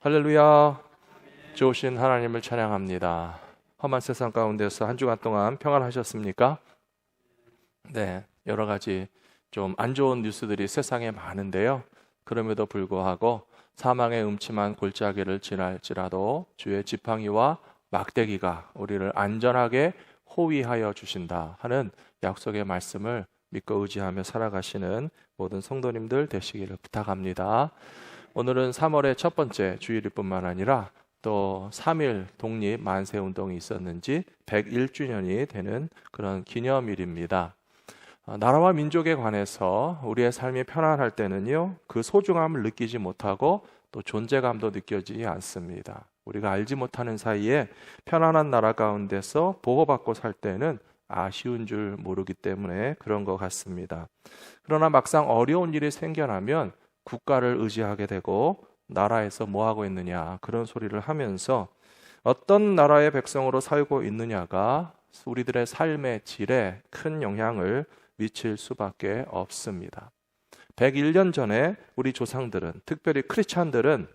할렐루야. 좋으신 하나님을 찬양합니다. 험한 세상 가운데서 한 주간 동안 평안하셨습니까? 네, 여러 가지 좀 안 좋은 뉴스들이 세상에 많은데요. 그럼에도 불구하고 사망의 음침한 골짜기를 지날지라도 주의 지팡이와 막대기가 우리를 안전하게 호위하여 주신다 하는 약속의 말씀을 믿고 의지하며 살아가시는 모든 성도님들 되시기를 부탁합니다. 오늘은 3월의 첫 번째 주일일 뿐만 아니라 또 3.1 독립 만세 운동이 있었는지 101주년이 되는 그런 기념일입니다. 나라와 민족에 관해서 우리의 삶이 편안할 때는요, 그 소중함을 느끼지 못하고 또 존재감도 느껴지지 않습니다. 우리가 알지 못하는 사이에 편안한 나라 가운데서 보호받고 살 때는 아쉬운 줄 모르기 때문에 그런 것 같습니다. 그러나 막상 어려운 일이 생겨나면 국가를 의지하게 되고 나라에서 뭐 하고 있느냐 그런 소리를 하면서 어떤 나라의 백성으로 살고 있느냐가 우리들의 삶의 질에 큰 영향을 미칠 수밖에 없습니다. 101년 전에 우리 조상들은, 특별히 크리스찬들은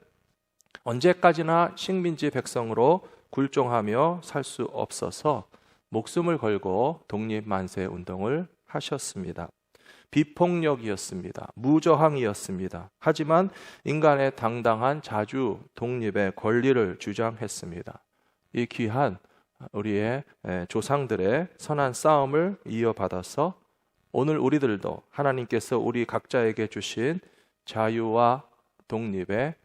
언제까지나 식민지 백성으로 굴종하며 살 수 없어서 목숨을 걸고 독립만세 운동을 하셨습니다. 비폭력이었습니다. 무저항이었습니다. 하지만 인간의 당당한 자주 독립의 권리를 주장했습니다. 이 귀한 우리의 조상들의 선한 싸움을 이어받아서 오늘 우리들도 하나님께서 우리 각자에게 주신 자유와 독립의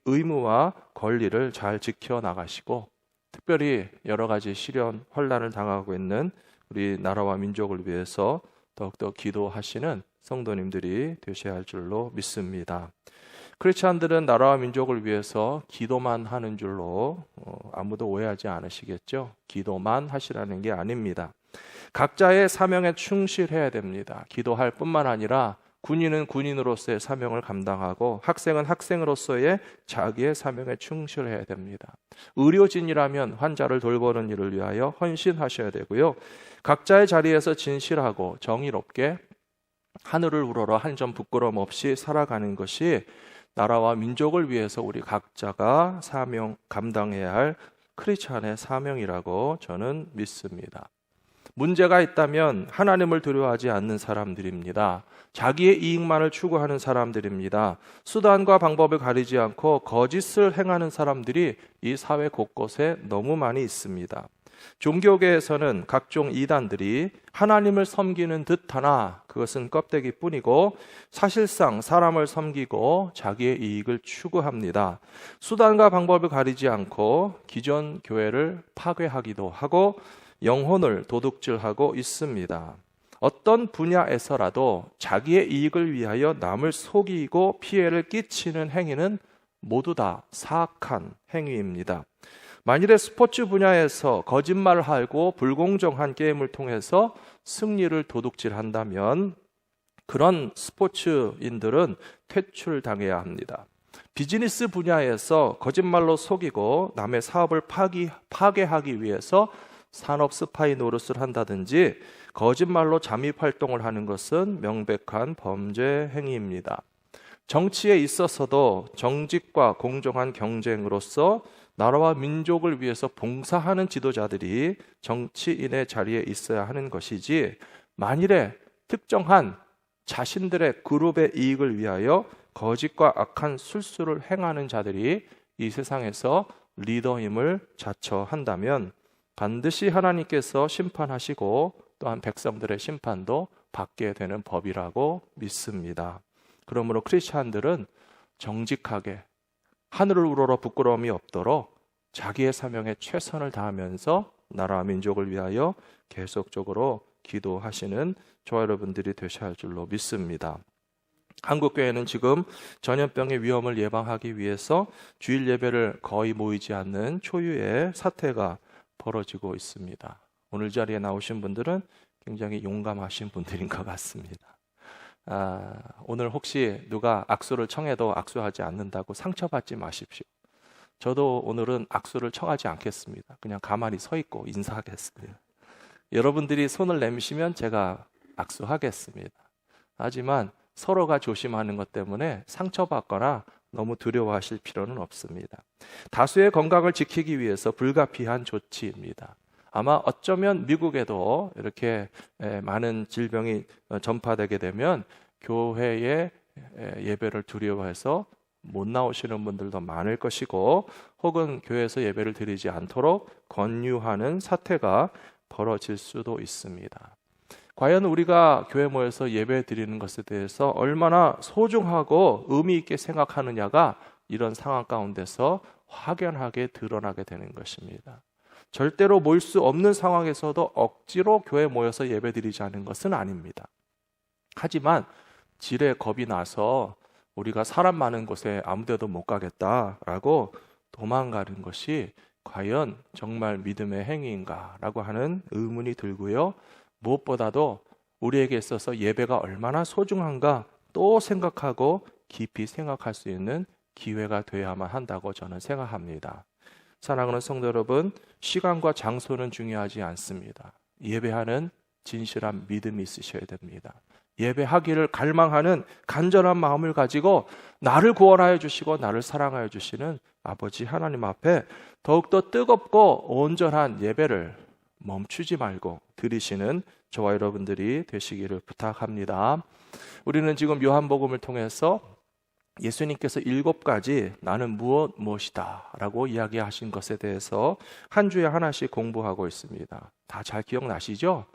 의무와 권리를 잘 지켜나가시고, 특별히 여러 가지 시련, 혼란을 당하고 있는 우리 나라와 민족을 위해서 더욱더 기도하시는 성도님들이 되셔야 할 줄로 믿습니다. 크리스찬들은 나라와 민족을 위해서 기도만 하는 줄로 아무도 오해하지 않으시겠죠? 기도만 하시라는 게 아닙니다. 각자의 사명에 충실해야 됩니다. 기도할 뿐만 아니라 군인은 군인으로서의 사명을 감당하고 학생은 학생으로서의 자기의 사명에 충실해야 됩니다. 의료진이라면 환자를 돌보는 일을 위하여 헌신하셔야 되고요. 각자의 자리에서 진실하고 정의롭게 하늘을 우러러 한 점 부끄럼 없이 살아가는 것이 나라와 민족을 위해서 우리 각자가 사명 감당해야 할 크리스찬의 사명이라고 저는 믿습니다. 문제가 있다면 하나님을 두려워하지 않는 사람들입니다. 자기의 이익만을 추구하는 사람들입니다. 수단과 방법을 가리지 않고 거짓을 행하는 사람들이 이 사회 곳곳에 너무 많이 있습니다. 종교계에서는 각종 이단들이 하나님을 섬기는 듯하나 그것은 껍데기뿐이고 사실상 사람을 섬기고 자기의 이익을 추구합니다. 수단과 방법을 가리지 않고 기존 교회를 파괴하기도 하고 영혼을 도둑질하고 있습니다. 어떤 분야에서라도 자기의 이익을 위하여 남을 속이고 피해를 끼치는 행위는 모두 다 사악한 행위입니다. 만일에 스포츠 분야에서 거짓말을 하고 불공정한 게임을 통해서 승리를 도둑질한다면 그런 스포츠인들은 퇴출당해야 합니다. 비즈니스 분야에서 거짓말로 속이고 남의 사업을 파괴하기 위해서 산업 스파이 노릇을 한다든지 거짓말로 잠입 활동을 하는 것은 명백한 범죄 행위입니다. 정치에 있어서도 정직과 공정한 경쟁으로서 나라와 민족을 위해서 봉사하는 지도자들이 정치인의 자리에 있어야 하는 것이지, 만일에 특정한 자신들의 그룹의 이익을 위하여 거짓과 악한 술수를 행하는 자들이 이 세상에서 리더임을 자처한다면 반드시 하나님께서 심판하시고 또한 백성들의 심판도 받게 되는 법이라고 믿습니다. 그러므로 크리스찬들은 정직하게 하늘을 우러러 부끄러움이 없도록 자기의 사명에 최선을 다하면서 나라와 민족을 위하여 계속적으로 기도하시는 저와 여러분들이 되셔야 할 줄로 믿습니다. 한국교회는 지금 전염병의 위험을 예방하기 위해서 주일 예배를 거의 모이지 않는 초유의 사태가 벌어지고 있습니다. 오늘 자리에 나오신 분들은 굉장히 용감하신 분들인 것 같습니다. 오늘 혹시 누가 악수를 청해도 악수하지 않는다고 상처받지 마십시오. 저도 오늘은 악수를 청하지 않겠습니다. 그냥 가만히 서 있고 인사하겠습니다. 여러분들이 손을 내미시면 제가 악수하겠습니다. 하지만 서로가 조심하는 것 때문에 상처받거나 너무 두려워하실 필요는 없습니다. 다수의 건강을 지키기 위해서 불가피한 조치입니다. 아마 어쩌면 미국에도 이렇게 많은 질병이 전파되게 되면 교회에 예배를 두려워해서 못 나오시는 분들도 많을 것이고, 혹은 교회에서 예배를 드리지 않도록 권유하는 사태가 벌어질 수도 있습니다. 과연 우리가 교회 모여서 예배 드리는 것에 대해서 얼마나 소중하고 의미 있게 생각하느냐가 이런 상황 가운데서 확연하게 드러나게 되는 것입니다. 절대로 모일 수 없는 상황에서도 억지로 교회에 모여서 예배 드리자는 것은 아닙니다. 하지만 지레 겁이 나서 우리가 사람 많은 곳에 아무 데도 못 가겠다라고 도망가는 것이 과연 정말 믿음의 행위인가라고 하는 의문이 들고요. 무엇보다도 우리에게 있어서 예배가 얼마나 소중한가 또 생각하고 깊이 생각할 수 있는 기회가 되어야만 한다고 저는 생각합니다. 사랑하는 성도 여러분, 시간과 장소는 중요하지 않습니다. 예배하는 진실한 믿음이 있으셔야 됩니다. 예배하기를 갈망하는 간절한 마음을 가지고 나를 구원하여 주시고 나를 사랑하여 주시는 아버지 하나님 앞에 더욱더 뜨겁고 온전한 예배를 멈추지 말고 드리시는 저와 여러분들이 되시기를 부탁합니다. 우리는 지금 요한복음을 통해서 예수님께서 7가지 나는 무엇이다 라고 이야기하신 것에 대해서 한 주에 하나씩 공부하고 있습니다. 다 잘 기억나시죠?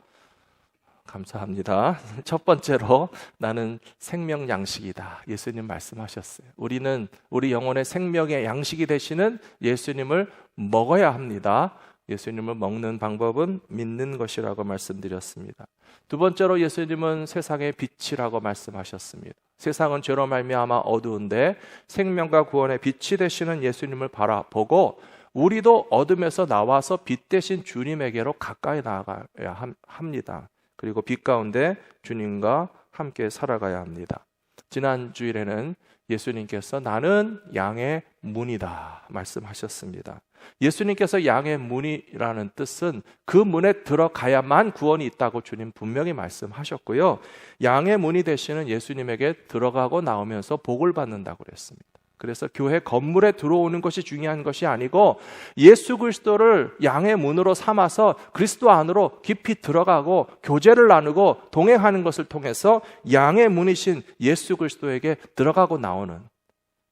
감사합니다. 첫 번째로 나는 생명 양식이다. 예수님 말씀하셨어요. 우리는 우리 영혼의 생명의 양식이 되시는 예수님을 먹어야 합니다. 예수님을 먹는 방법은 믿는 것이라고 말씀드렸습니다. 두 번째로 예수님은 세상의 빛이라고 말씀하셨습니다. 세상은 죄로 말미암아 어두운데 생명과 구원의 빛이 되시는 예수님을 바라보고 우리도 어둠에서 나와서 빛 대신 주님에게로 가까이 나아가야 합니다. 그리고 빛 가운데 주님과 함께 살아가야 합니다. 지난 주일에는 예수님께서 나는 양의 문이다 말씀하셨습니다. 예수님께서 양의 문이라는 뜻은 그 문에 들어가야만 구원이 있다고 주님 분명히 말씀하셨고요. 양의 문이 되시는 예수님에게 들어가고 나오면서 복을 받는다고 그랬습니다. 그래서 교회 건물에 들어오는 것이 중요한 것이 아니고 예수 그리스도를 양의 문으로 삼아서 그리스도 안으로 깊이 들어가고 교제를 나누고 동행하는 것을 통해서 양의 문이신 예수 그리스도에게 들어가고 나오는,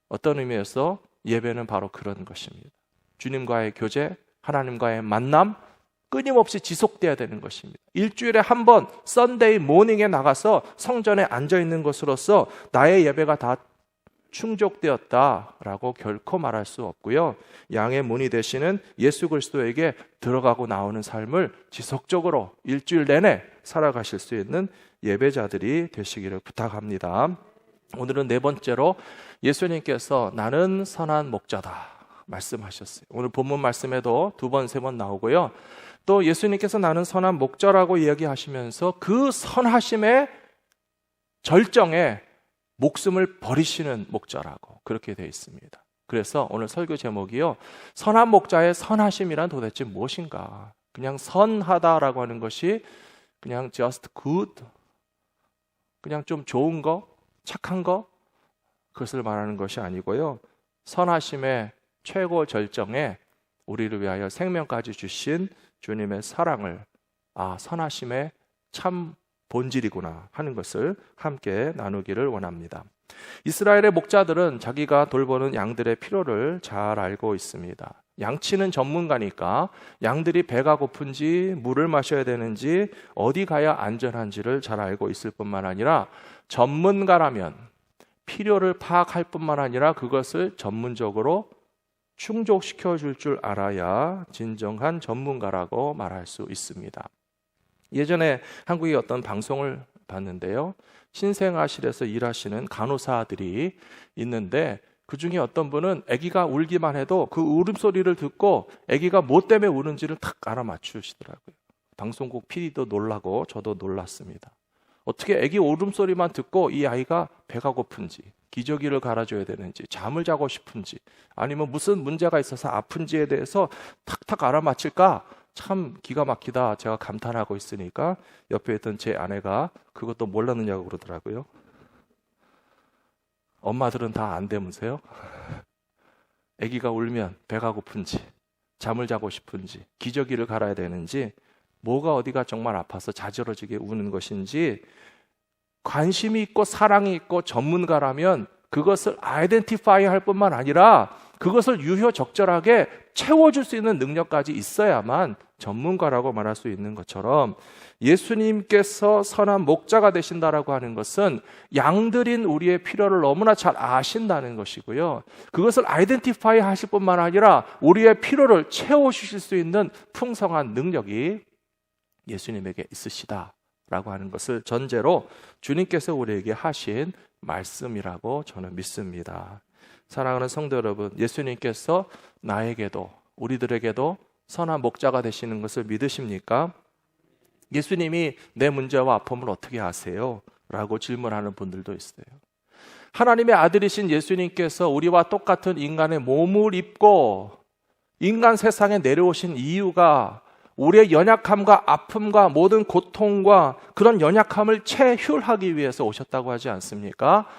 어떤 의미에서 예배는 바로 그런 것입니다. 주님과의 교제, 하나님과의 만남 끊임없이 지속돼야 되는 것입니다. 일주일에 한 번 썬데이 모닝에 나가서 성전에 앉아있는 것으로서 나의 예배가 다 충족되었다라고 결코 말할 수 없고요. 양의 문이 되시는 예수 그리스도에게 들어가고 나오는 삶을 지속적으로 일주일 내내 살아가실 수 있는 예배자들이 되시기를 부탁합니다. 오늘은 네 번째로 예수님께서 나는 선한 목자다 말씀하셨어요. 오늘 본문 말씀에도 두 번, 세 번 나오고요. 또 예수님께서 나는 선한 목자라고 이야기하시면서 그 선하심의 절정에 목숨을 버리시는 목자라고 그렇게 되어 있습니다. 그래서 오늘 설교 제목이요, 선한 목자의 선하심이란 도대체 무엇인가? 그냥 선하다라고 하는 것이 그냥 just good, 그냥 좀 좋은 거, 착한 거, 그것을 말하는 것이 아니고요. 선하심의 최고 절정에 우리를 위하여 생명까지 주신 주님의 사랑을, 선하심의 참 본질이구나 하는 것을 함께 나누기를 원합니다. 이스라엘의 목자들은 자기가 돌보는 양들의 필요를 잘 알고 있습니다. 양치는 전문가니까 양들이 배가 고픈지 물을 마셔야 되는지 어디 가야 안전한지를 잘 알고 있을 뿐만 아니라 전문가라면 필요를 파악할 뿐만 아니라 그것을 전문적으로 충족시켜 줄 알아야 진정한 전문가라고 말할 수 있습니다. 예전에 한국의 어떤 방송을 봤는데요, 신생아실에서 일하시는 간호사들이 있는데 그 중에 어떤 분은 아기가 울기만 해도 그 울음소리를 듣고 아기가 뭐 때문에 우는지를 탁 알아맞추시더라고요. 방송국 PD도 놀라고 저도 놀랐습니다. 어떻게 아기 울음소리만 듣고 이 아이가 배가 고픈지, 기저귀를 갈아줘야 되는지, 잠을 자고 싶은지, 아니면 무슨 문제가 있어서 아픈지에 대해서 탁탁 알아맞힐까? 참 기가 막히다 제가 감탄하고 있으니까 옆에 있던 제 아내가 그것도 몰랐느냐고 그러더라고요. 엄마들은 다 안 닮으세요? 아기가 울면 배가 고픈지, 잠을 자고 싶은지, 기저귀를 갈아야 되는지, 뭐가 어디가 정말 아파서 자지러지게 우는 것인지 관심이 있고 사랑이 있고 전문가라면 그것을 아이덴티파이 할 뿐만 아니라 그것을 유효적절하게 채워줄 수 있는 능력까지 있어야만 전문가라고 말할 수 있는 것처럼, 예수님께서 선한 목자가 되신다라고 하는 것은 양들인 우리의 필요를 너무나 잘 아신다는 것이고요. 그것을 아이덴티파이 하실 뿐만 아니라 우리의 필요를 채워주실 수 있는 풍성한 능력이 예수님에게 있으시다라고 하는 것을 전제로 주님께서 우리에게 하신 말씀이라고 저는 믿습니다. 사랑하는 성도 여러분, 예수님께서 나에게도 우리들에게도 선한 목자가 되시는 것을 믿으십니까? 예수님이 내 문제와 아픔을 어떻게 아세요? 라고 질문하는 분들도 있어요. 하나님의 아들이신 예수님께서 우리와 똑같은 인간의 몸을 입고 인간 세상에 내려오신 이유가 우리의 연약함과 아픔과 모든 고통과 그런 연약함을 체휼하기 위해서 오셨다고 하지 않습니까?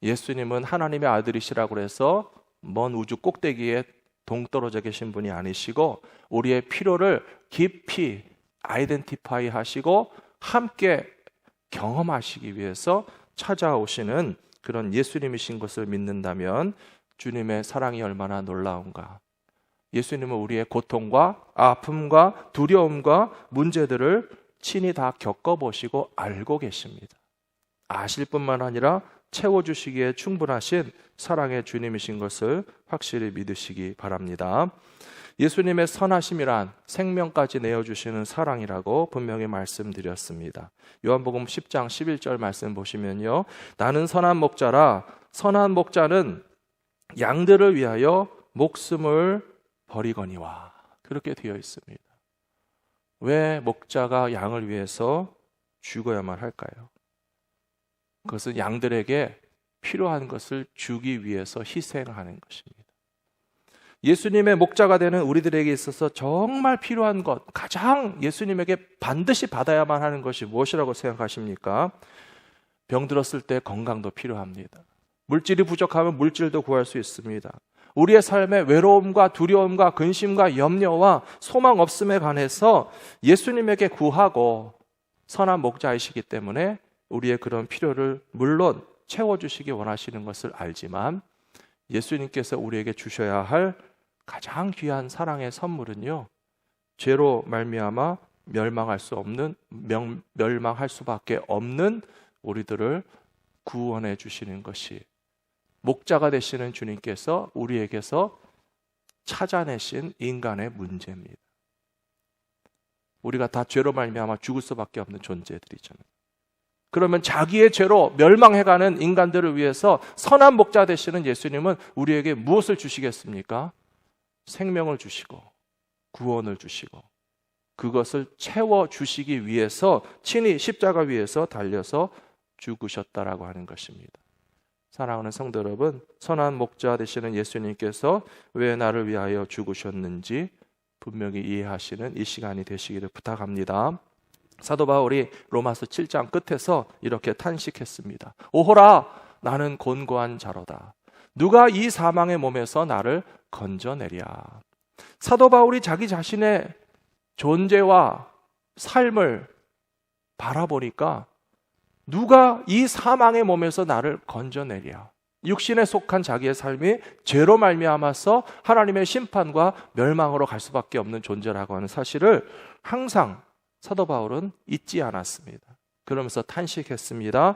예수님은 하나님의 아들이시라고 해서 먼 우주 꼭대기에 동떨어져 계신 분이 아니시고 우리의 필요를 깊이 아이덴티파이 하시고 함께 경험하시기 위해서 찾아오시는 그런 예수님이신 것을 믿는다면 주님의 사랑이 얼마나 놀라운가. 예수님은 우리의 고통과 아픔과 두려움과 문제들을 친히 다 겪어보시고 알고 계십니다. 아실 뿐만 아니라 채워주시기에 충분하신 사랑의 주님이신 것을 확실히 믿으시기 바랍니다. 예수님의 선하심이란 생명까지 내어주시는 사랑이라고 분명히 말씀드렸습니다. 요한복음 10장 11절 말씀 보시면요, 나는 선한 목자라 선한 목자는 양들을 위하여 목숨을 버리거니와, 그렇게 되어 있습니다. 왜 목자가 양을 위해서 죽어야만 할까요? 그것은 양들에게 필요한 것을 주기 위해서 희생하는 것입니다. 예수님의 목자가 되는 우리들에게 있어서 정말 필요한 것, 가장 예수님에게 반드시 받아야만 하는 것이 무엇이라고 생각하십니까? 병들었을 때 건강도 필요합니다. 물질이 부족하면 물질도 구할 수 있습니다. 우리의 삶의 외로움과 두려움과 근심과 염려와 소망 없음에 관해서 예수님에게 구하고 선한 목자이시기 때문에 우리의 그런 필요를 물론 채워주시기 원하시는 것을 알지만, 예수님께서 우리에게 주셔야 할 가장 귀한 사랑의 선물은요, 죄로 말미암아 멸망할 수밖에 없는 우리들을 구원해 주시는 것이, 목자가 되시는 주님께서 우리에게서 찾아내신 인간의 문제입니다. 우리가 다 죄로 말미암아 죽을 수밖에 없는 존재들이잖아요. 그러면 자기의 죄로 멸망해가는 인간들을 위해서 선한 목자 되시는 예수님은 우리에게 무엇을 주시겠습니까? 생명을 주시고 구원을 주시고 그것을 채워주시기 위해서 친히 십자가 위에서 달려서 죽으셨다라고 하는 것입니다. 사랑하는 성도 여러분, 선한 목자 되시는 예수님께서 왜 나를 위하여 죽으셨는지 분명히 이해하시는 이 시간이 되시기를 부탁합니다. 사도 바울이 로마서 7장 끝에서 이렇게 탄식했습니다. 오호라, 나는 곤고한 자로다. 누가 이 사망의 몸에서 나를 건져내랴. 사도 바울이 자기 자신의 존재와 삶을 바라보니까 누가 이 사망의 몸에서 나를 건져내랴. 육신에 속한 자기의 삶이 죄로 말미암아서 하나님의 심판과 멸망으로 갈 수밖에 없는 존재라고 하는 사실을 항상 사도 바울은 잊지 않았습니다. 그러면서 탄식했습니다.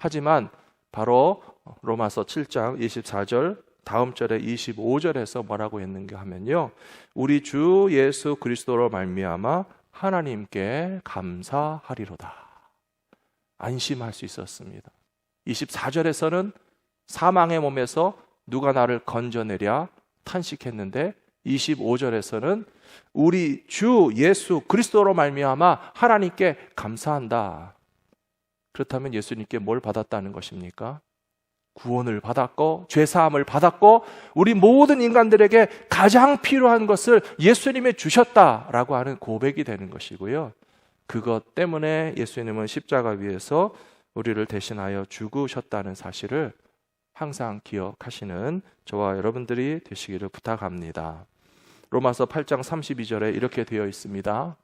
하지만 바로 로마서 7장 24절 다음 절에 25절에서 뭐라고 했는가 하면요, 우리 주 예수 그리스도로 말미암아 하나님께 감사하리로다. 안심할 수 있었습니다. 24절에서는 사망의 몸에서 누가 나를 건져내랴 탄식했는데, 25절에서는 우리 주 예수 그리스도로 말미암아 하나님께 감사한다. 그렇다면 예수님께 뭘 받았다는 것입니까? 구원을 받았고 죄사함을 받았고 우리 모든 인간들에게 가장 필요한 것을 예수님이 주셨다라고 하는 고백이 되는 것이고요. 그것 때문에 예수님은 십자가 위에서 우리를 대신하여 죽으셨다는 사실을 항상 기억하시는 저와 여러분들이 되시기를 부탁합니다. 로마서 8장 32절에 이렇게 되어 있습니다.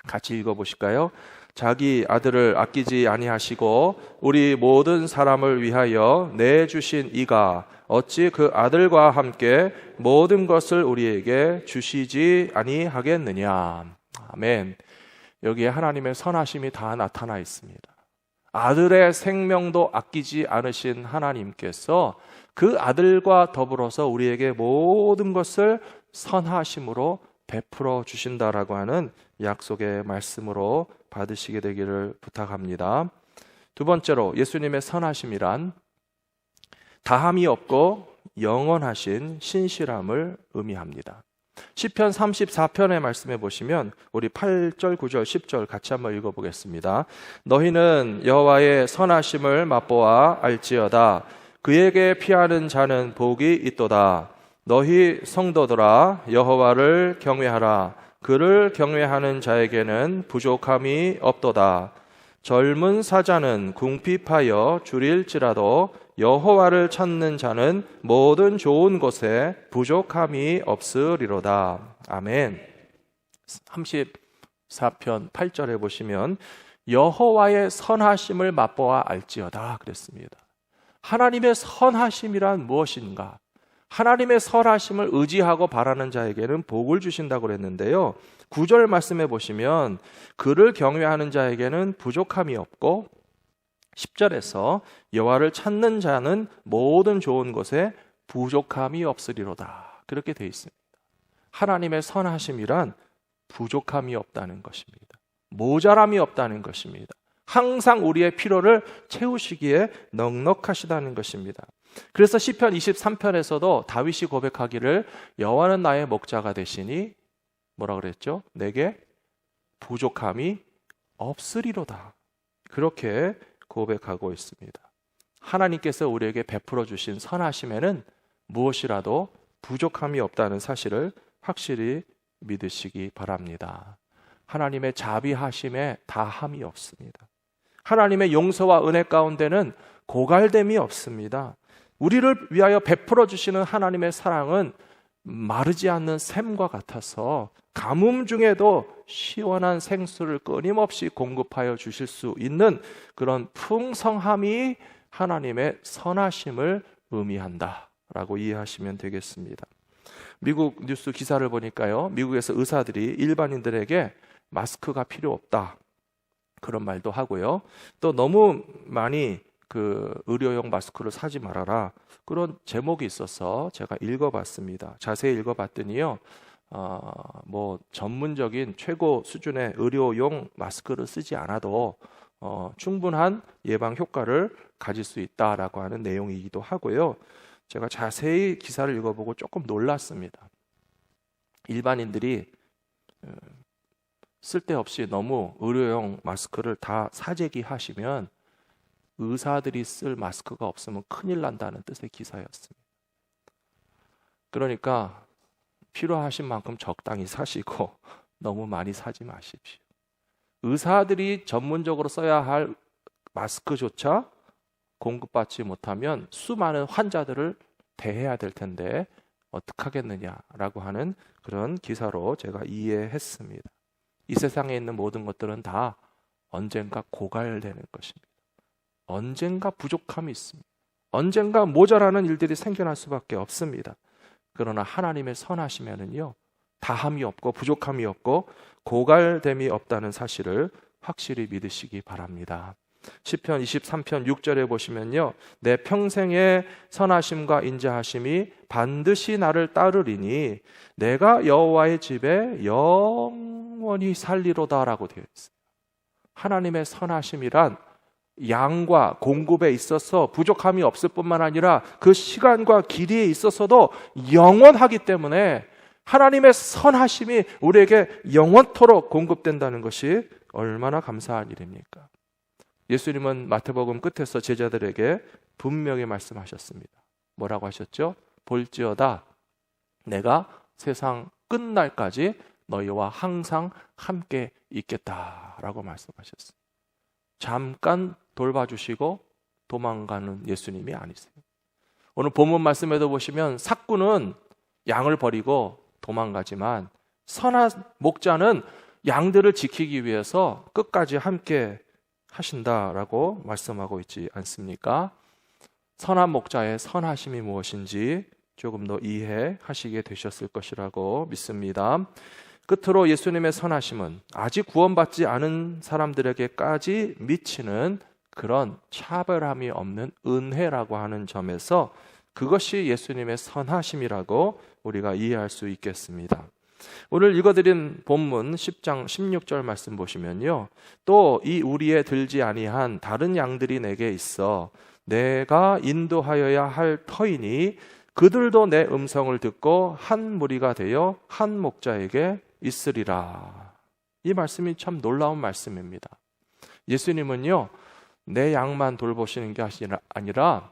같이 읽어보실까요? 자기 아들을 아끼지 아니하시고 우리 모든 사람을 위하여 내주신 이가 어찌 그 아들과 함께 모든 것을 우리에게 주시지 아니하겠느냐. 아멘. 여기에 하나님의 선하심이 다 나타나 있습니다. 아들의 생명도 아끼지 않으신 하나님께서 그 아들과 더불어서 우리에게 모든 것을 선하심으로 베풀어 주신다라고 하는 약속의 말씀으로 받으시게 되기를 부탁합니다. 두 번째로 예수님의 선하심이란 다함이 없고 영원하신 신실함을 의미합니다. 시편 34편의 말씀에 보시면 우리 8절, 9절, 10절 같이 한번 읽어보겠습니다. 너희는 여호와의 선하심을 맛보아 알지어다. 그에게 피하는 자는 복이 있도다. 너희 성도들아 여호와를 경외하라. 그를 경외하는 자에게는 부족함이 없도다. 젊은 사자는 궁핍하여 줄일지라도 여호와를 찾는 자는 모든 좋은 곳에 부족함이 없으리로다. 아멘. 34편 8절에 보시면 여호와의 선하심을 맛보아 알지어다 그랬습니다. 하나님의 선하심이란 무엇인가? 하나님의 선하심을 의지하고 바라는 자에게는 복을 주신다고 그랬는데요. 9절 말씀해 보시면 그를 경외하는 자에게는 부족함이 없고 10절에서 여호와를 찾는 자는 모든 좋은 것에 부족함이 없으리로다. 그렇게 되어 있습니다. 하나님의 선하심이란 부족함이 없다는 것입니다. 모자람이 없다는 것입니다. 항상 우리의 필요를 채우시기에 넉넉하시다는 것입니다. 그래서 시편 23편에서도 다윗이 고백하기를 여호와는 나의 목자가 되시니 뭐라 그랬죠? 내게 부족함이 없으리로다. 그렇게 고백하고 있습니다. 하나님께서 우리에게 베풀어 주신 선하심에는 무엇이라도 부족함이 없다는 사실을 확실히 믿으시기 바랍니다. 하나님의 자비하심에 다함이 없습니다. 하나님의 용서와 은혜 가운데는 고갈됨이 없습니다. 우리를 위하여 베풀어 주시는 하나님의 사랑은 마르지 않는 샘과 같아서 가뭄 중에도 시원한 생수를 끊임없이 공급하여 주실 수 있는 그런 풍성함이 하나님의 선하심을 의미한다라고 이해하시면 되겠습니다. 미국 뉴스 기사를 보니까요, 미국에서 의사들이 일반인들에게 마스크가 필요 없다 그런 말도 하고요, 또 너무 많이 의료용 마스크를 사지 말아라 그런 제목이 있어서 제가 읽어봤습니다. 자세히 읽어봤더니요, 전문적인 최고 수준의 의료용 마스크를 쓰지 않아도 충분한 예방 효과를 가질 수 있다라고 하는 내용이기도 하고요. 제가 자세히 기사를 읽어보고 조금 놀랐습니다. 일반인들이 쓸데없이 너무 의료용 마스크를 다 사재기 하시면 의사들이 쓸 마스크가 없으면 큰일 난다는 뜻의 기사였습니다. 그러니까 필요하신 만큼 적당히 사시고 너무 많이 사지 마십시오. 의사들이 전문적으로 써야 할 마스크조차 공급받지 못하면 수많은 환자들을 대해야 될 텐데 어떡하겠느냐라고 하는 그런 기사로 제가 이해했습니다. 이 세상에 있는 모든 것들은 다 언젠가 고갈되는 것입니다. 언젠가 부족함이 있습니다. 언젠가 모자라는 일들이 생겨날 수밖에 없습니다. 그러나 하나님의 선하시면은요, 다함이 없고 부족함이 없고 고갈됨이 없다는 사실을 확실히 믿으시기 바랍니다. 시편 23편 6절에 보시면요, 내 평생의 선하심과 인자하심이 반드시 나를 따르리니 내가 여호와의 집에 영원히 살리로다라고 되어 있습니다. 하나님의 선하심이란 양과 공급에 있어서 부족함이 없을 뿐만 아니라 그 시간과 길이에 있어서도 영원하기 때문에 하나님의 선하심이 우리에게 영원토록 공급된다는 것이 얼마나 감사한 일입니까? 예수님은 마태복음 끝에서 제자들에게 분명히 말씀하셨습니다. 뭐라고 하셨죠? 볼지어다 내가 세상 끝날까지 너희와 항상 함께 있겠다라고 말씀하셨습니다. 잠깐 돌봐주시고 도망가는 예수님이 아니세요. 오늘 본문 말씀에도 보시면 삭구는 양을 버리고 도망가지만 선한 목자는 양들을 지키기 위해서 끝까지 함께 하신다라고 말씀하고 있지 않습니까? 선한 목자의 선하심이 무엇인지 조금 더 이해하시게 되셨을 것이라고 믿습니다. 끝으로 예수님의 선하심은 아직 구원받지 않은 사람들에게까지 미치는 그런 차별함이 없는 은혜라고 하는 점에서 그것이 예수님의 선하심이라고 우리가 이해할 수 있겠습니다. 오늘 읽어드린 본문 10장 16절 말씀 보시면요, 또 이 우리에 들지 아니한 다른 양들이 내게 있어 내가 인도하여야 할 터이니 그들도 내 음성을 듣고 한 무리가 되어 한 목자에게 있으리라. 이 말씀이 참 놀라운 말씀입니다. 예수님은요, 내 양만 돌보시는 게 아니라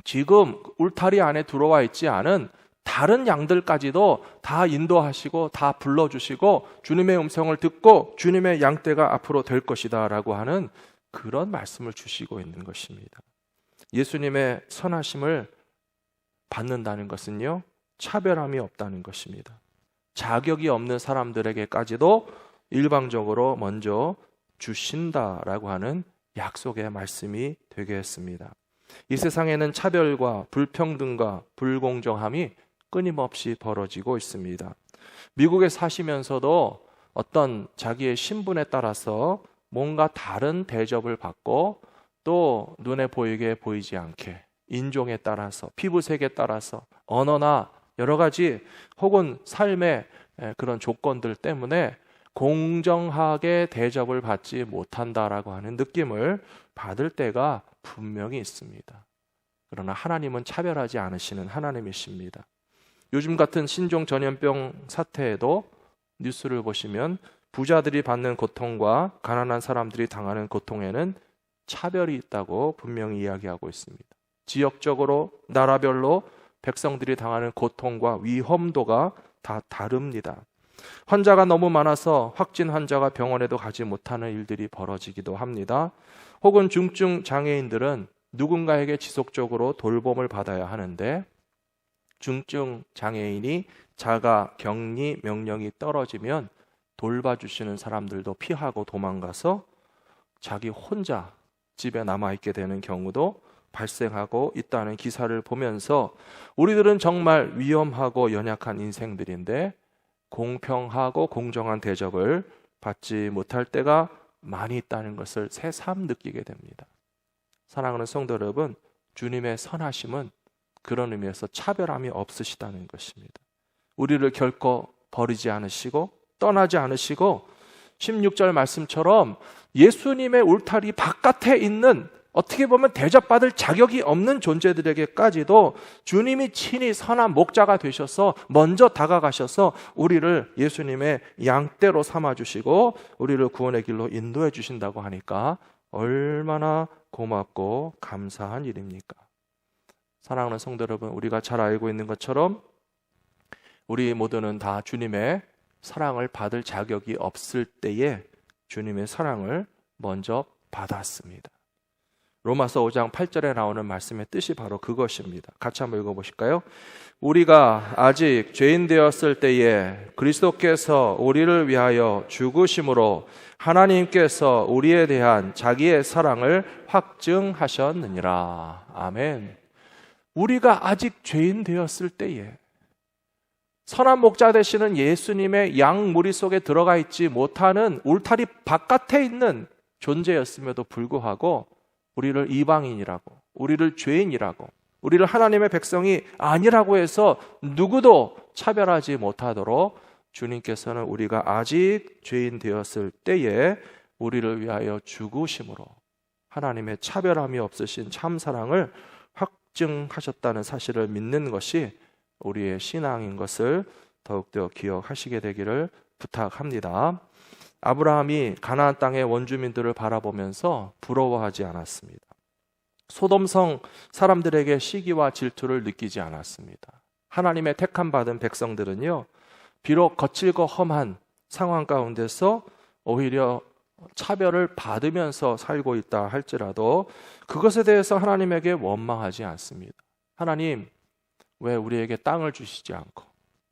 지금 울타리 안에 들어와 있지 않은 다른 양들까지도 다 인도하시고 다 불러주시고 주님의 음성을 듣고 주님의 양떼가 앞으로 될 것이다 라고 하는 그런 말씀을 주시고 있는 것입니다. 예수님의 선하심을 받는다는 것은요, 차별함이 없다는 것입니다. 자격이 없는 사람들에게까지도 일방적으로 먼저 주신다라고 하는 약속의 말씀이 되겠습니다. 이 세상에는 차별과 불평등과 불공정함이 끊임없이 벌어지고 있습니다. 미국에 사시면서도 어떤 자기의 신분에 따라서 뭔가 다른 대접을 받고 또 눈에 보이게 보이지 않게 인종에 따라서 피부색에 따라서 언어나 여러 가지 혹은 삶의 그런 조건들 때문에 공정하게 대접을 받지 못한다라고 하는 느낌을 받을 때가 분명히 있습니다. 그러나 하나님은 차별하지 않으시는 하나님이십니다. 요즘 같은 신종 전염병 사태에도 뉴스를 보시면 부자들이 받는 고통과 가난한 사람들이 당하는 고통에는 차별이 있다고 분명히 이야기하고 있습니다. 지역적으로 나라별로 백성들이 당하는 고통과 위험도가 다 다릅니다. 환자가 너무 많아서 확진 환자가 병원에도 가지 못하는 일들이 벌어지기도 합니다. 혹은 중증 장애인들은 누군가에게 지속적으로 돌봄을 받아야 하는데 중증 장애인이 자가 격리 명령이 떨어지면 돌봐주시는 사람들도 피하고 도망가서 자기 혼자 집에 남아있게 되는 경우도 발생하고 있다는 기사를 보면서 우리들은 정말 위험하고 연약한 인생들인데 공평하고 공정한 대접을 받지 못할 때가 많이 있다는 것을 새삼 느끼게 됩니다. 사랑하는 성도 여러분, 주님의 선하심은 그런 의미에서 차별함이 없으시다는 것입니다. 우리를 결코 버리지 않으시고 떠나지 않으시고 16절 말씀처럼 예수님의 울타리 바깥에 있는 어떻게 보면 대접받을 자격이 없는 존재들에게까지도 주님이 친히 선한 목자가 되셔서 먼저 다가가셔서 우리를 예수님의 양떼로 삼아주시고 우리를 구원의 길로 인도해 주신다고 하니까 얼마나 고맙고 감사한 일입니까? 사랑하는 성도 여러분, 우리가 잘 알고 있는 것처럼 우리 모두는 다 주님의 사랑을 받을 자격이 없을 때에 주님의 사랑을 먼저 받았습니다. 로마서 5장 8절에 나오는 말씀의 뜻이 바로 그것입니다. 같이 한번 읽어보실까요? 우리가 아직 죄인 되었을 때에 그리스도께서 우리를 위하여 죽으심으로 하나님께서 우리에 대한 자기의 사랑을 확증하셨느니라. 아멘. 우리가 아직 죄인 되었을 때에 선한 목자 되시는 예수님의 양 무리 속에 들어가 있지 못하는 울타리 바깥에 있는 존재였음에도 불구하고 우리를 이방인이라고, 우리를 죄인이라고, 우리를 하나님의 백성이 아니라고 해서 누구도 차별하지 못하도록 주님께서는 우리가 아직 죄인 되었을 때에 우리를 위하여 죽으심으로 하나님의 차별함이 없으신 참 사랑을 확증하셨다는 사실을 믿는 것이 우리의 신앙인 것을 더욱더 기억하시게 되기를 부탁합니다. 아브라함이 가나안 땅의 원주민들을 바라보면서 부러워하지 않았습니다. 소돔성 사람들에게 시기와 질투를 느끼지 않았습니다. 하나님의 택함 받은 백성들은요, 비록 거칠고 험한 상황 가운데서 오히려 차별을 받으면서 살고 있다 할지라도 그것에 대해서 하나님에게 원망하지 않습니다. 하나님, 왜 우리에게 땅을 주시지 않고,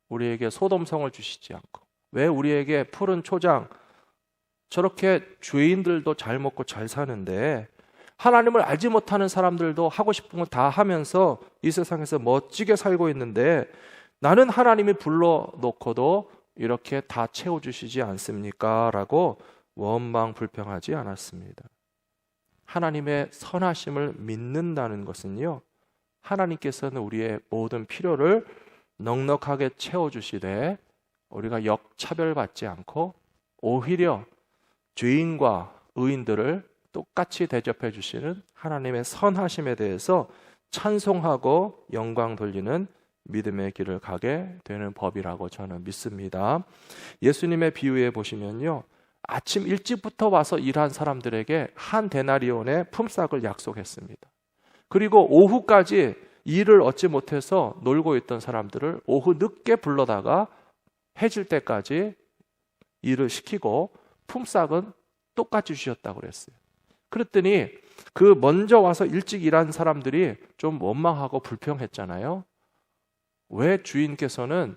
우리에게 소돔성을 주시지 않고, 왜 우리에게 푸른 초장, 저렇게 죄인들도 잘 먹고 잘 사는데 하나님을 알지 못하는 사람들도 하고 싶은 거 다 하면서 이 세상에서 멋지게 살고 있는데 나는 하나님이 불러놓고도 이렇게 다 채워주시지 않습니까? 라고 원망 불평하지 않았습니다. 하나님의 선하심을 믿는다는 것은요, 하나님께서는 우리의 모든 필요를 넉넉하게 채워주시되 우리가 역차별받지 않고 오히려 죄인과 의인들을 똑같이 대접해 주시는 하나님의 선하심에 대해서 찬송하고 영광 돌리는 믿음의 길을 가게 되는 법이라고 저는 믿습니다. 예수님의 비유에 보시면요, 아침 일찍부터 와서 일한 사람들에게 한 데나리온의 품삯을 약속했습니다. 그리고 오후까지 일을 얻지 못해서 놀고 있던 사람들을 오후 늦게 불러다가 해질 때까지 일을 시키고 품삯은 똑같이 주셨다고 그랬어요. 그랬더니 그 먼저 와서 일찍 일한 사람들이 좀 원망하고 불평했잖아요. 왜 주인께서는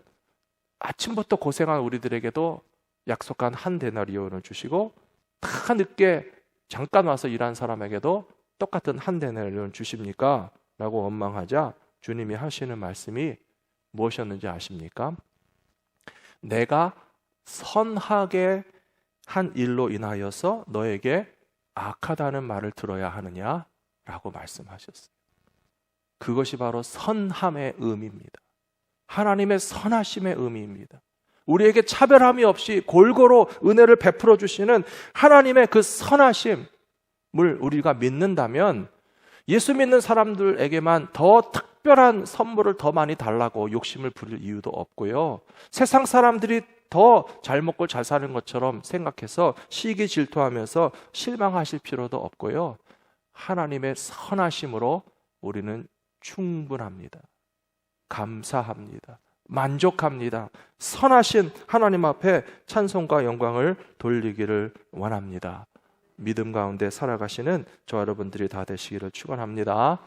아침부터 고생한 우리들에게도 약속한 한 데나리온을 주시고 다 늦게 잠깐 와서 일한 사람에게도 똑같은 한 데나리온을 주십니까? 라고 원망하자 주님이 하시는 말씀이 무엇이었는지 아십니까? 내가 선하게 한 일로 인하여서 너에게 악하다는 말을 들어야 하느냐라고 말씀하셨어요. 그것이 바로 선함의 의미입니다. 하나님의 선하심의 의미입니다. 우리에게 차별함이 없이 골고루 은혜를 베풀어 주시는 하나님의 그 선하심을 우리가 믿는다면 예수 믿는 사람들에게만 더 특별한 선물을 더 많이 달라고 욕심을 부릴 이유도 없고요. 세상 사람들이 더 잘 먹고 잘 사는 것처럼 생각해서 시기 질투하면서 실망하실 필요도 없고요. 하나님의 선하심으로 우리는 충분합니다. 감사합니다. 만족합니다. 선하신 하나님 앞에 찬송과 영광을 돌리기를 원합니다. 믿음 가운데 살아가시는 저와 여러분들이 다 되시기를 축원합니다.